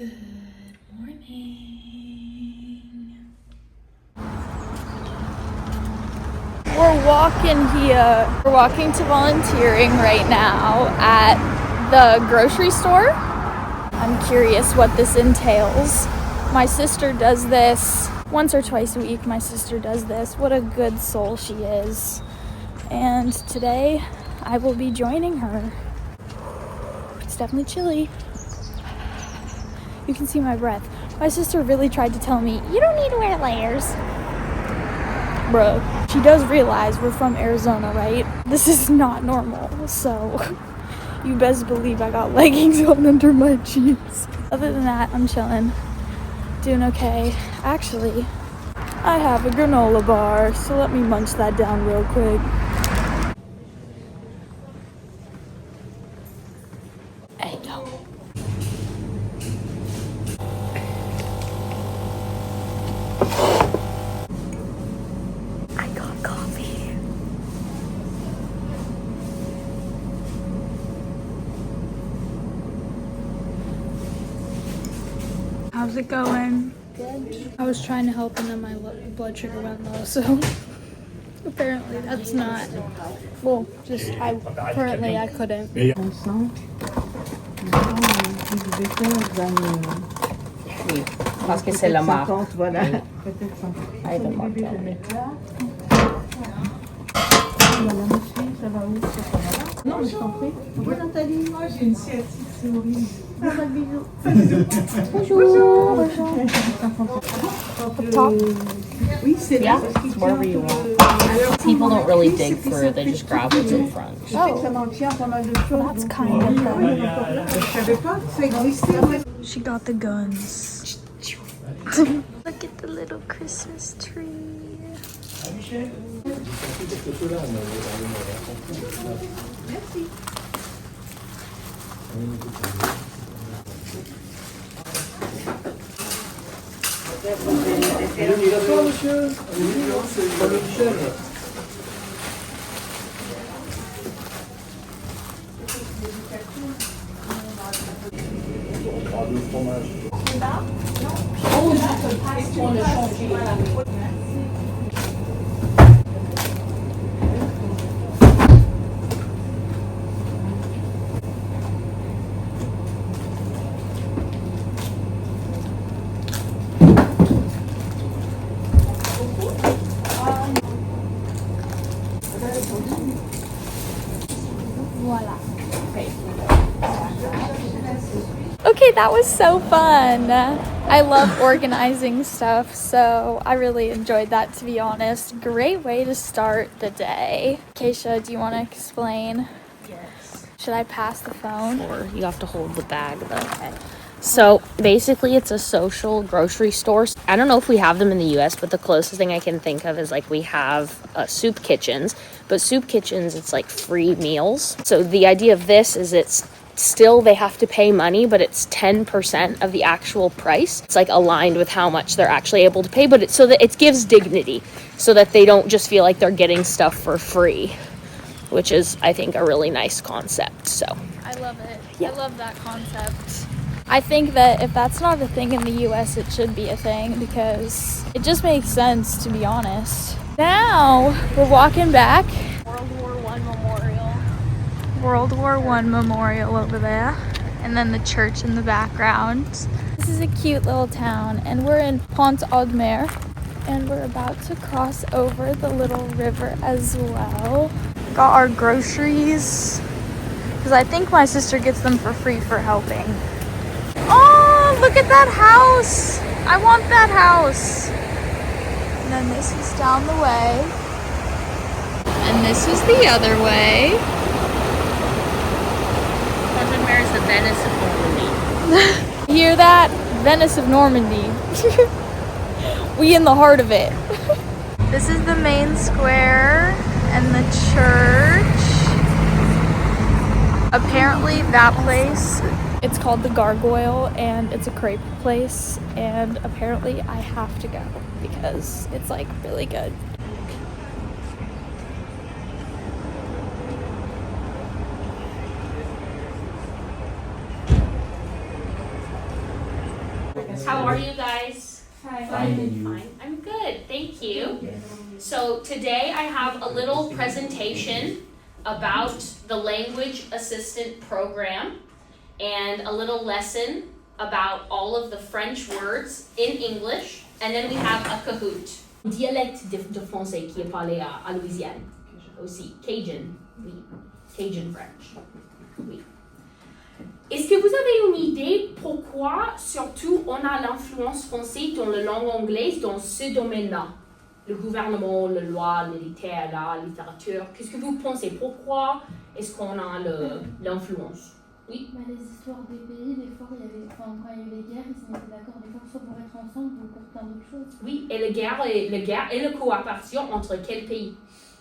Good morning. We're walking here. We're walking to volunteering right now at the grocery store. I'm curious what this entails. My sister does this once or twice a week. My sister does this. What a good soul she is. And today I will be joining her. It's definitely chilly. You can see my breath. My sister really tried to tell me, you don't need to wear layers. Bro, she does realize we're from Arizona, right? This is not normal, so you best believe I got leggings on under my jeans. Other than that, I'm chilling, doing okay. Actually, I have a granola bar, so let me munch that down real quick. Hey, yo. I got coffee. How's it going? Good. I was trying to help and then my blood sugar went low, so apparently that's not, well, just I couldn't. Oui, parce que c'est la marque. Voilà. Oui. Peut-être 50. I don't want that. Voilà, monsieur, ça va où? Ça va là? Non, je t'en prie. Bonjour Nathalie. Moi, j'ai une sciatique, c'est horrible. Bonjour. Oui, c'est Yeah, it's wherever you want. People don't really dig through it, they just grab what's in front. Oh, That's kind of fun. She got the guns. Look at the little Christmas tree. Voila. Okay, that was so fun. I love organizing stuff, so I really enjoyed that, to be honest. Great way to start the day. Keisha, do you want to explain? Yes. Should I pass the phone? Or you have to hold the bag though. Okay. So basically it's a social grocery store. I don't know if we have them in the US, but the closest thing I can think of is like we have soup kitchens. But soup kitchens, it's like free meals. So the idea of this is it's still they have to pay money, but it's 10% of the actual price. It's like aligned with how much they're actually able to pay, but so that it gives dignity so that they don't just feel like they're getting stuff for free, which is, I think, a really nice concept. So I love it. Yeah. I love that concept. I think that if that's not a thing in the US, it should be a thing because it just makes sense, to be honest. Now we're walking back. World War I memorial over there, and then the church in the background. This is a cute little town, and we're in Pont-Audemer, and we're about to cross over the little river as well. Got our groceries, because I think my sister gets them for free for helping. Oh, look at that house! I want that house! And then this is down the way, and this is the other way. Where's the Venice of Normandy? You hear that? Venice of Normandy. We in the heart of it. This is the main square and the church. Apparently that place, it's called the Gargoyle, and it's a crepe place, and apparently I have to go because it's like really good. How are you guys? Hi. Fine. I'm good, thank you. So today I have a little presentation about the Language Assistant Program and a little lesson about all of the French words in English, and then we have a Kahoot. Dialecte de français qui est parlé à Louisiane aussi. Cajun, oui. Cajun French, oui. Est-ce que vous avez une idée pourquoi, surtout, on a l'influence française dans la langue anglaise dans ce domaine-là? Le gouvernement, la loi, le littéraire, la littérature. Qu'est-ce que vous pensez? Pourquoi est-ce qu'on a l'influence? Oui? Les histoires des pays, des fois, quand il y avait les guerres, ils se mettaient d'accord des fois soit pour être ensemble ou pour plein d'autres choses. Oui, et la guerre et la coopération entre quels pays?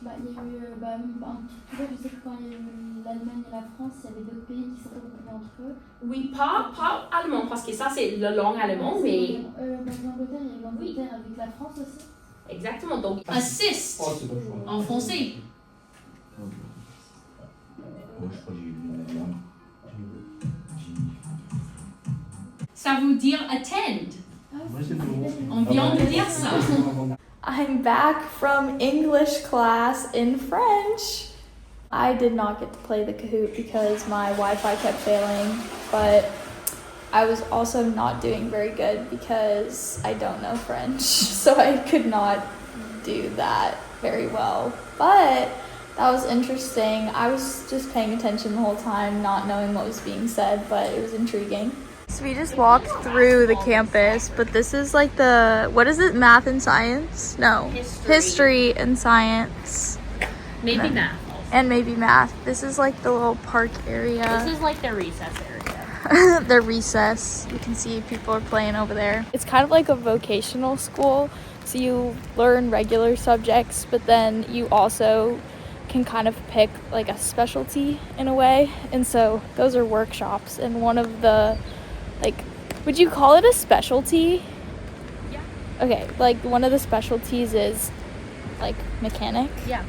Il y a eu, un petit peu, je sais que quand il y a eu l'Allemagne et la France, il y avait d'autres pays qui s'étaient retrouvés entre eux. Oui, pas allemand, parce que ça c'est la langue allemande, mais... L'Angleterre, il y a eu l'Angleterre avec la France aussi. Exactement, donc assist en français. Ça veut dire attend. On vient de dire ça. I'm back from English class in French. I did not get to play the Kahoot because my Wi-Fi kept failing, but I was also not doing very good because I don't know French, so I could not do that very well. But that was interesting. I was just paying attention the whole time, not knowing what was being said, but it was intriguing. So we just walked through the campus, but this is like what is it, math and science? No, history and science. Maybe math. And maybe math. This is like the little park area. This is like the recess area. Their recess. You can see people are playing over there. It's kind of like a vocational school, so you learn regular subjects, but then you also can kind of pick like a specialty in a way. And so those are workshops, and one of the, like, would you call it a specialty? Yeah. Okay, like one of the specialties is like mechanic. Yeah,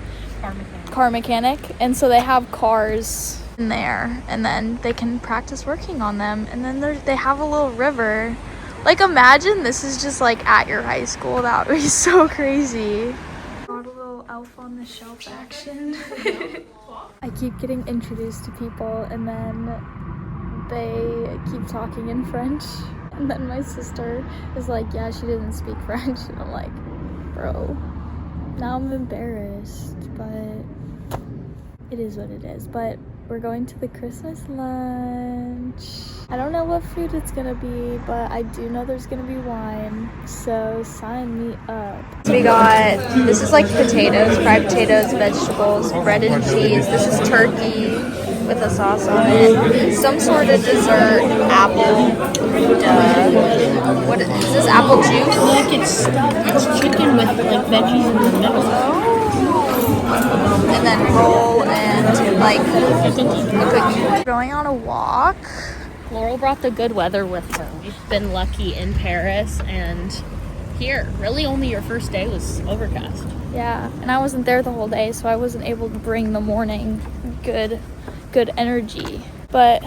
Car mechanic. And so they have cars in there, and then they can practice working on them, and then they have a little river. Like, imagine this is just like at your high school. That would be so crazy. Got a little elf on the shelf action. I keep getting introduced to people, and then they keep talking in French, and then my sister is like, yeah, she doesn't speak French, and I'm like, bro, now I'm embarrassed, but it is what it is. But we're going to the Christmas lunch. I don't know what food it's gonna be, but I do know there's gonna be wine, so sign me up. We got, this is like potatoes, fried potatoes, vegetables, bread and cheese. This is turkey with a sauce on it. Some sort of dessert, apple, what is this, apple juice? Like it's chicken with like veggies in the middle. And then roll and like a cookie. We're going on a walk. Laurel brought the good weather with her. We've been lucky in Paris, and here, really only your first day was overcast. Yeah, and I wasn't there the whole day, so I wasn't able to bring the morning good energy. But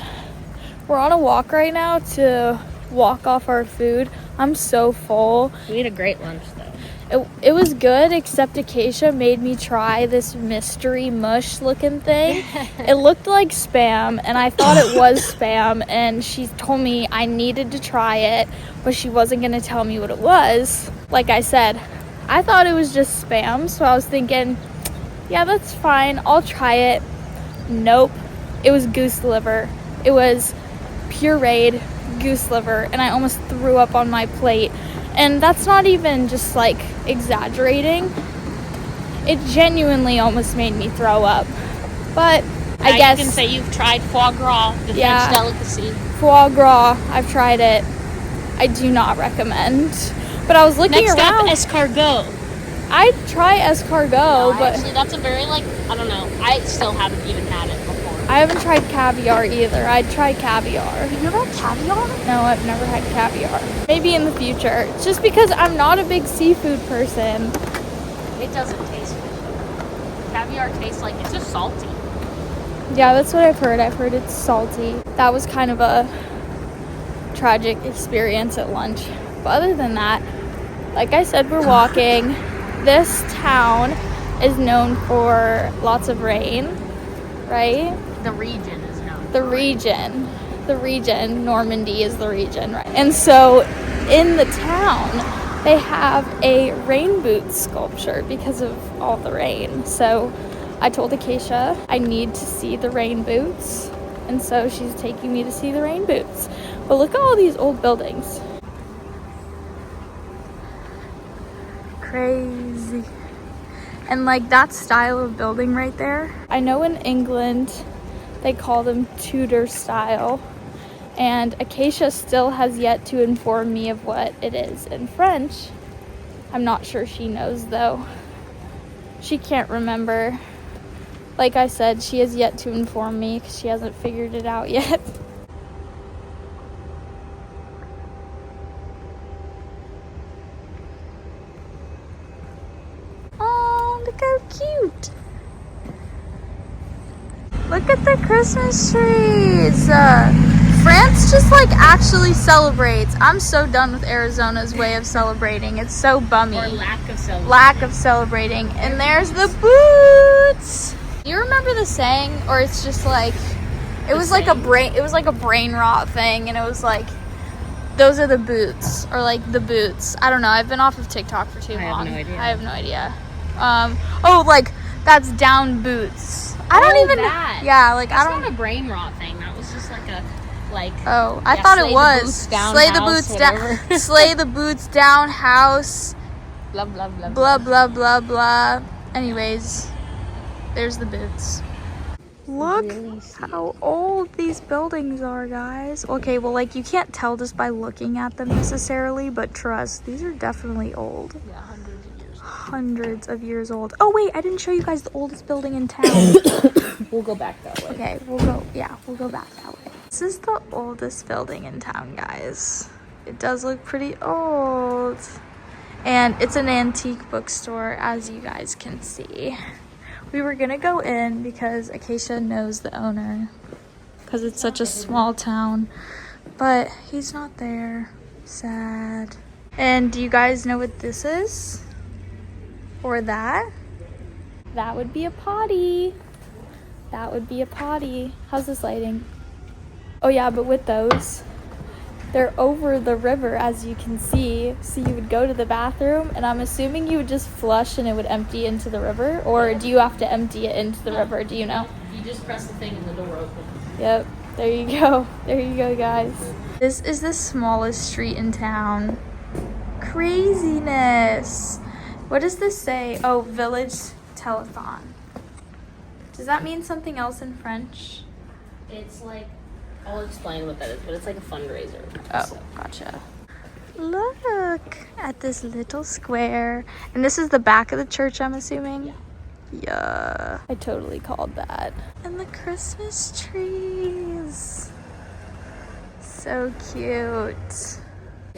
we're on a walk right now to walk off our food. I'm so full. We had a great lunch though. It was good, except Acacia made me try this mystery mush looking thing. It looked like Spam, and I thought it was Spam, and she told me I needed to try it, but she wasn't going to tell me what it was. Like I said, I thought it was just Spam, so I was thinking, yeah, that's fine, I'll try it. Nope, it was goose liver. It was pureed goose liver, and I almost threw up on my plate. And that's not even just like exaggerating. It genuinely almost made me throw up. But I guess you can say you've tried foie gras, the French delicacy. Foie gras, I've tried it. I do not recommend. But I was looking Next around. Next up, escargot. I'd try escargot, No, but actually, that's a very I don't know. I still haven't even had it before. I haven't tried caviar either. I'd try caviar. You've never had caviar? No, I've never had caviar. Maybe in the future. It's just because I'm not a big seafood person. It doesn't taste good. Caviar tastes like it's just salty. Yeah, that's what I've heard. I've heard it's salty. That was kind of a tragic experience at lunch. But other than that, like I said, we're walking. This town is known for lots of rain, right? The region is known. The region, Normandy is the region, right? And so in the town, they have a rain boot sculpture because of all the rain. So I told Acacia I need to see the rain boots. And so she's taking me to see the rain boots. But look at all these old buildings. Crazy. And like that style of building right there, I know in England they call them Tudor style, and Acacia still has yet to inform me of what it is in French. I'm not sure she knows though. She can't remember. Like I said, she has yet to inform me because she hasn't figured it out yet. Look how cute. Look at the Christmas trees. France just like actually celebrates. I'm so done with Arizona's way of celebrating. It's so bummy. Or Lack of celebrating. And there's the boots. You remember the saying, or it's just like it was like a brain rot thing, and it was like those are the boots, or like the boots. I don't know. I've been off of TikTok for too long. I have no idea. Oh, like that's down boots. I don't even. That. Yeah, like That's I don't. not a brain rot thing. That was just like a Oh, I thought it was. Slay the boots down. Slay the boots down. House. Blah blah blah Blah blah blah blah. Anyways, there's the boots. Look how old these buildings are, guys. Okay, well, like you can't tell just by looking at them necessarily, but trust, these are definitely old. Yeah, hundreds of years. Hundreds of years old. Oh wait, I didn't show you guys the oldest building in town. We'll go back that way. Okay, we'll go back that way. This is the oldest building in town, guys. It does look pretty old. And it's an antique bookstore, as you guys can see. We were gonna go in because Acacia knows the owner, because it's such a small town, but he's not there. Sad. And do you guys know what this is? Or that? That would be a potty. That would be a potty. How's this lighting? Oh yeah, but with those, they're over the river, as you can see. So you would go to the bathroom, and I'm assuming you would just flush and it would empty into the river, or do you have to empty it into the river? Do you know? You just press the thing and the door opens. Yep, there you go. There you go, guys. This is the smallest street in town. Craziness. What does this say? Oh, village telethon. Does that mean something else in French? It's like, I'll explain what that is, but it's like a fundraiser. Oh, So. gotcha. Look at this little square. And this is the back of the church, I'm assuming? Yeah. I totally called that. And the Christmas trees. So cute.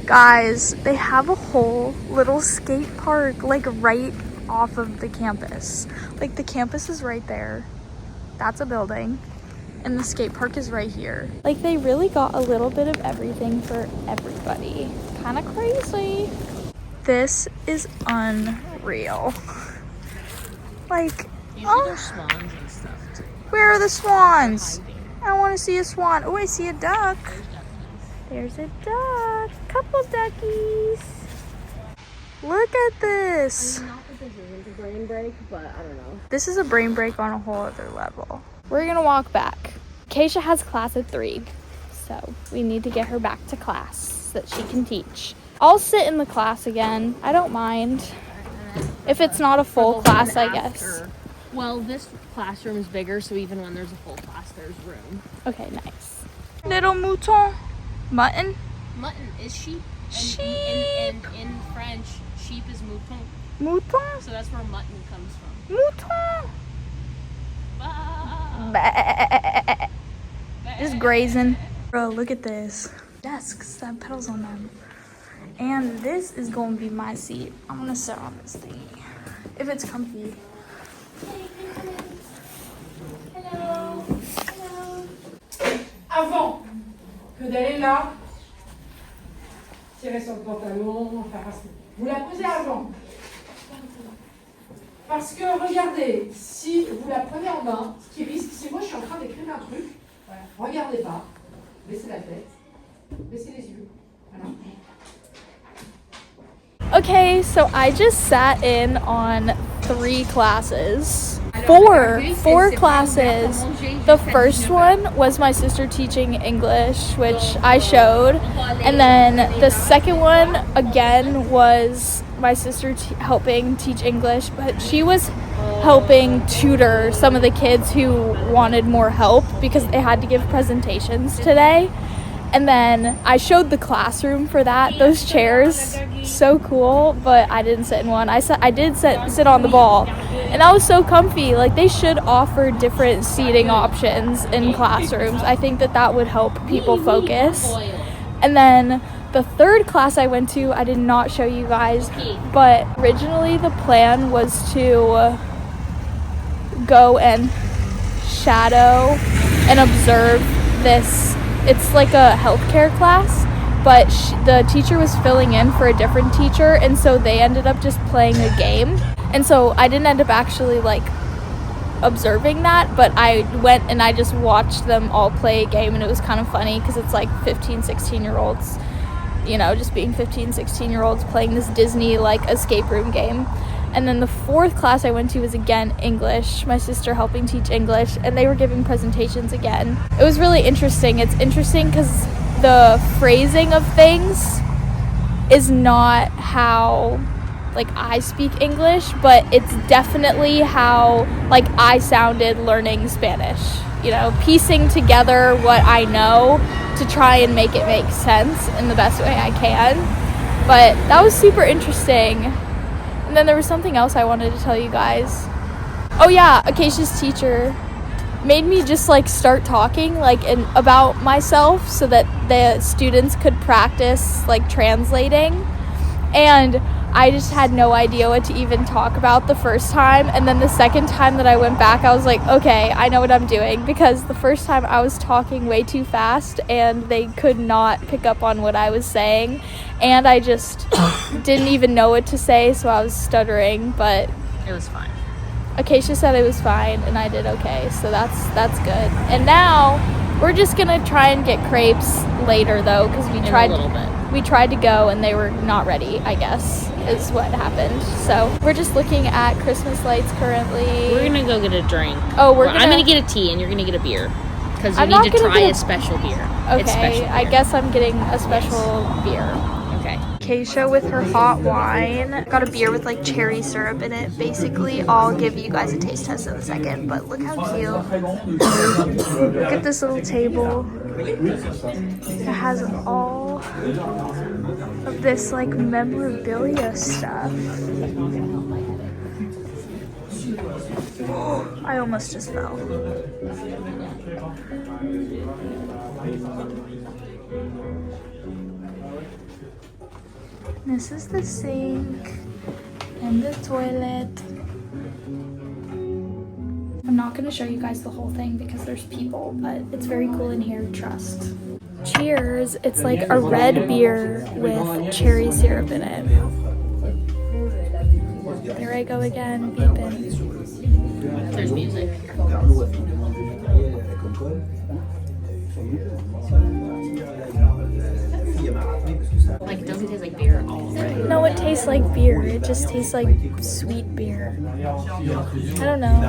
Guys, they have a whole little skate park, like right off of the campus. Like the campus is right there. That's a building. And the skate park is right here. Like they really got a little bit of everything for everybody. Kind of crazy. This is unreal. Like, Usually there's swans and stuff too. where are the swans? Hiding. I want to see a swan. Oh, I see a duck. There's ducklings. There's a duck. Couple duckies. Look at this. Not that this isn't a brain break, but I don't know. This is a brain break on a whole other level. We're gonna walk back. Keisha has class at 3, so we need to get her back to class so that she can teach. I'll sit in the class again. I don't mind. If it's not a full class, I guess. Well, this classroom is bigger, so even when there's a full class, there's room. Okay, nice. Little mouton. Mutton? Mutton is sheep. And Sheep. In French, sheep is mouton. Mouton? So that's where mutton comes from. Mouton. Ah. Bah. Just grazing. Bro, look at this. Desks that have pedals on them. And this is going to be my seat. I'm going to sit on this thingy. If it's comfy. Avant que d'aller là, tirer sur le pantalon, enfin, vous la posez avant. Parce que, regardez, si vous la prenez en main, ce qui risque, si moi je suis en train d'écrire un truc, voilà, regardez pas, baissez la tête, baissez les yeux, voilà. Okay, so I just sat in on 3 classes. Four classes. The first one was my sister teaching English, which I showed. And then the second one, again, was my sister helping teach English, but she was helping tutor some of the kids who wanted more help because they had to give presentations today. And then I showed the classroom for that. Those chairs, so cool, but I didn't sit in one. I did sit on the ball, and that was so comfy. Like, they should offer different seating options in classrooms. I think that would help people focus. And then the third class I went to, I did not show you guys, but originally the plan was to go and shadow and observe this. It's like a healthcare class, but the teacher was filling in for a different teacher, and so they ended up just playing a game. And so I didn't end up actually like observing that, but I went and I just watched them all play a game, and it was kind of funny because it's like 15-16-year-olds, you know, just being 15-16-year-olds playing this Disney like escape room game. And then the fourth class I went to was again English, my sister helping teach English, and they were giving presentations again. It was really interesting. It's interesting because the phrasing of things is not how like I speak English, but it's definitely how like I sounded learning Spanish, you know, piecing together what I know to try and make it make sense in the best way I can. But that was super interesting. And then there was something else I wanted to tell you guys. Oh yeah, Acacia's teacher made me just like start talking like about myself so that the students could practice like translating. And I just had no idea what to even talk about the first time, and then the second time that I went back I was like, okay, I know what I'm doing, because the first time I was talking way too fast and they could not pick up on what I was saying, and I just didn't even know what to say, so I was stuttering, but It was fine. Acacia said it was fine and I did okay, so that's good. And now we're just gonna try and get crepes later though, because we tried to go and they were not ready, I guess, is what happened. So we're just looking at Christmas lights currently. We're gonna go get a drink. Oh, I'm gonna get a tea and you're gonna get a beer, because you I'm need not to gonna try get a special beer. It's Okay, special beer. I guess I'm getting a special beer. Okay. Acacia with her hot wine. Got a beer with like cherry syrup in it. Basically, I'll give you guys a taste test in a second, but look how cute. Look at this little table. It has all of this like memorabilia stuff. I almost just fell. This is the sink and the toilet. I'm not going to show you guys the whole thing because there's people, but it's very cool in here, trust. Cheers. It's like a red beer with cherry syrup in it. There I go again, beeping. There's music. Like, it doesn't taste like beer at all, right? No, it tastes like beer. It just tastes like sweet beer. I don't know.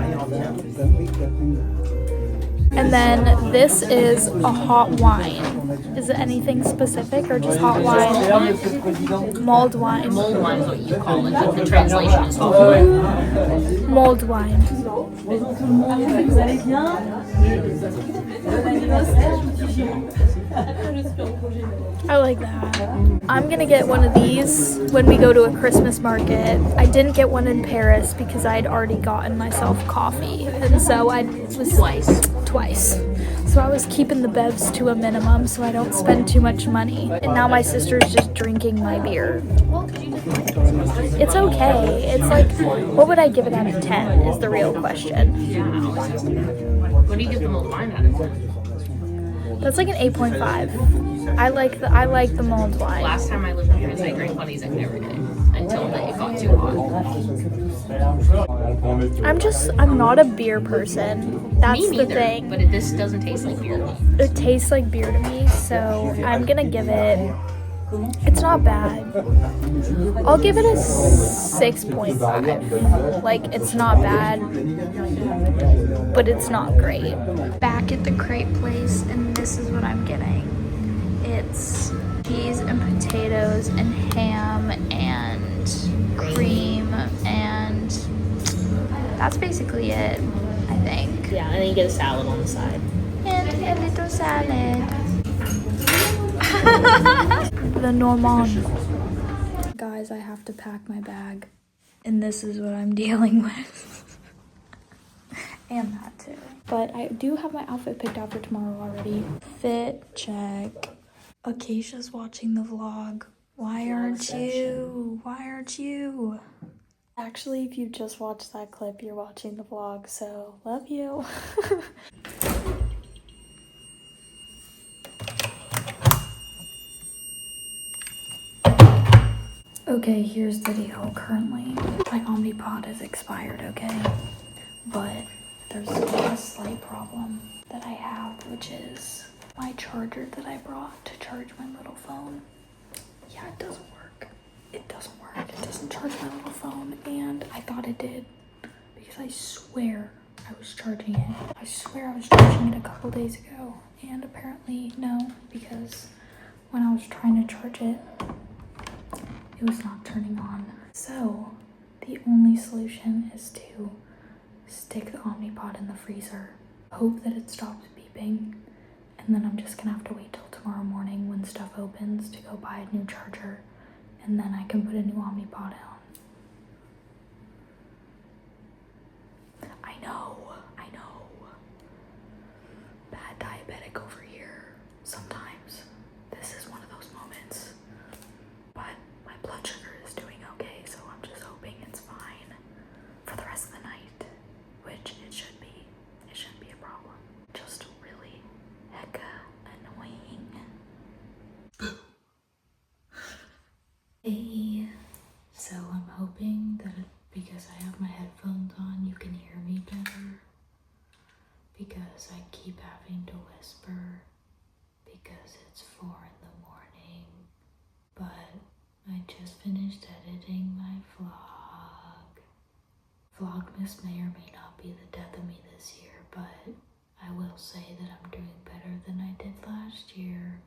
And then this is a hot wine. Is it anything specific or just hot wine? Mulled wine. Mulled wine is what you call it, but the translation is hot wine. Mulled wine. I like that. I'm gonna get one of these when we go to a Christmas market. I didn't get one in Paris because I'd already gotten myself coffee, and so I was twice. So I was keeping the bevs to a minimum so I don't spend too much money. And now my sister's just drinking my beer. It's okay. It's like, what would I give it out of 10 is the real question. What do you give the mulled wine out of 10? That's like an 8.5. I like the mulled wine. Last time I lived in Jersey, I drank one of these every day until it got too hot. I'm not a beer person. That's Me the neither, thing. but this doesn't taste like beer to me. It tastes like beer to me, so I'm gonna give it. It's not bad. I'll give it a 6.5. Like, it's not bad, but it's not great. Back at the crepe place, and this is what I'm getting. It's cheese and potatoes and ham and cream, and that's basically it, I think. Yeah, and then you get a salad on the side. And a little salad. The Normand. Guys, I have to pack my bag, and this is what I'm dealing with. And that too. But I do have my outfit picked out for tomorrow already. Fit check. Acacia's watching the vlog. Why aren't you? Why aren't you? Actually, if you just watched that clip, you're watching the vlog, so love you. Okay, here's the deal. Currently, my Omnipod is expired, okay? But there's a slight problem that I have, which is my charger that I brought to charge my little phone. Yeah, it doesn't work. It doesn't work. It doesn't charge my little phone, and I thought it did because I swear I was charging it. I swear I was charging it a couple days ago, and apparently no, because when I was trying to charge it, it was not turning on. So the only solution is to stick the Omnipod in the freezer, hope that it stops beeping, and then I'm just gonna have to wait till tomorrow morning when stuff opens to go buy a new charger, and then I can put a new Omnipod on. I know. Bad diabetic over here. Sometimes this is one of those moments. But my blood sugar is doing okay, so I'm just hoping it's fine for the rest of the night, which it should be. It shouldn't be a problem. Just really hecka annoying. Hey, so I'm hoping that because I have my headphones on, you can hear me better. Because I keep having to whisper because it's 4 a.m. But I just finished editing my vlog. Vlogmas may or may not be the death of me this year, but I will say that I'm doing better than I did last year.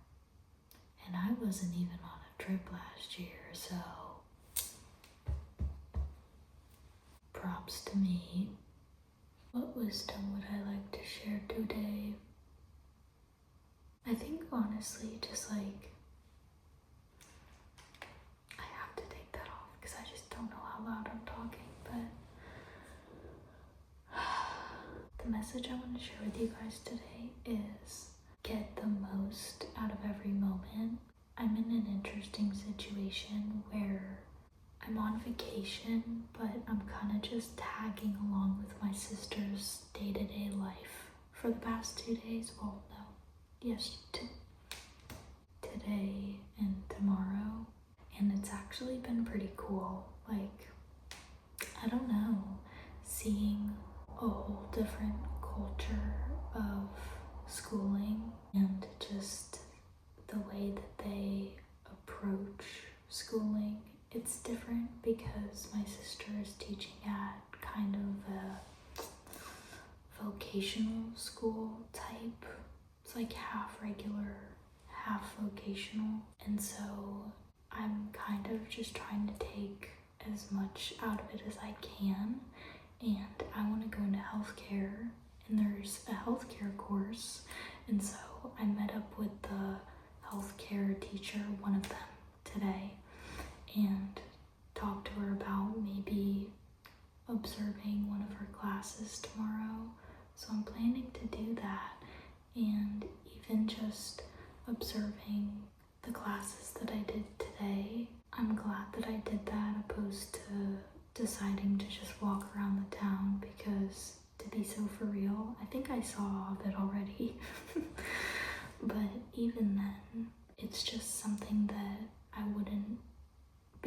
And I wasn't even on a trip last year, so props to me. What wisdom would I like to share today? I think honestly, just like, I have to take that off because I just don't know how loud I'm talking, but the message I want to share with you guys today is get the most out of every moment. I'm in an interesting situation where I'm on vacation, but I'm kind of just tagging along with my sister's day-to-day life for the past 2 days. Well, no, yes, today and tomorrow. And it's actually been pretty cool. Like, I don't know, seeing a whole different culture of schooling and just the way that they approach schooling. It's different because my sister is teaching at kind of a vocational school type. It's like half regular, half vocational. And so I'm kind of just trying to take as much out of it as I can. And I want to go into healthcare, and there's a healthcare course. And so I met up with the healthcare teacher, one of them, today, and talk to her about maybe observing one of her classes tomorrow. So I'm planning to do that, and even just observing the classes that I did today. I'm glad that I did that opposed to deciding to just walk around the town, because to be so for real, I think I saw all of it already.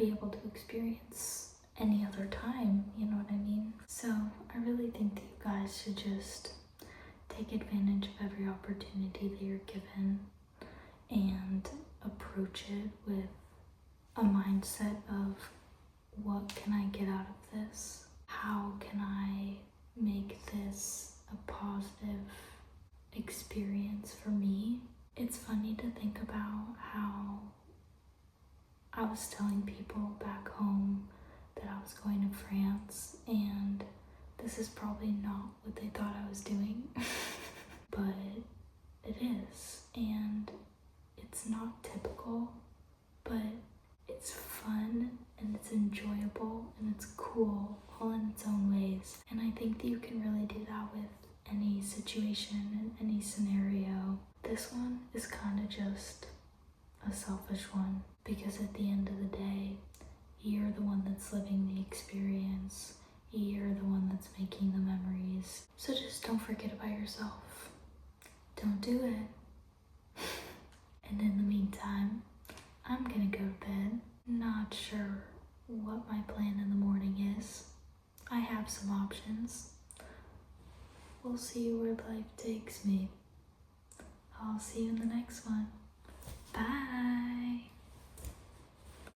be able to experience any other time, you know what I mean? So I really think that you guys should just take advantage of every opportunity that you're given and approach it with a mindset of, what can I get out of this? How can I make this a positive experience for me? It's funny to think about how I was telling people back home that I was going to France, and this is probably not what they thought I was doing, but it is, and it's not typical, but it's fun and it's enjoyable and it's cool all in its own ways. And I think that you can really do that with any situation and any scenario. This one is kind of just a selfish one, because at the end of the day, you're the one that's living the experience. You're the one that's making the memories. So just don't forget about yourself. Don't do it. And in the meantime, I'm gonna go to bed. Not sure what my plan in the morning is. I have some options. We'll see where life takes me. I'll see you in the next one. Bye.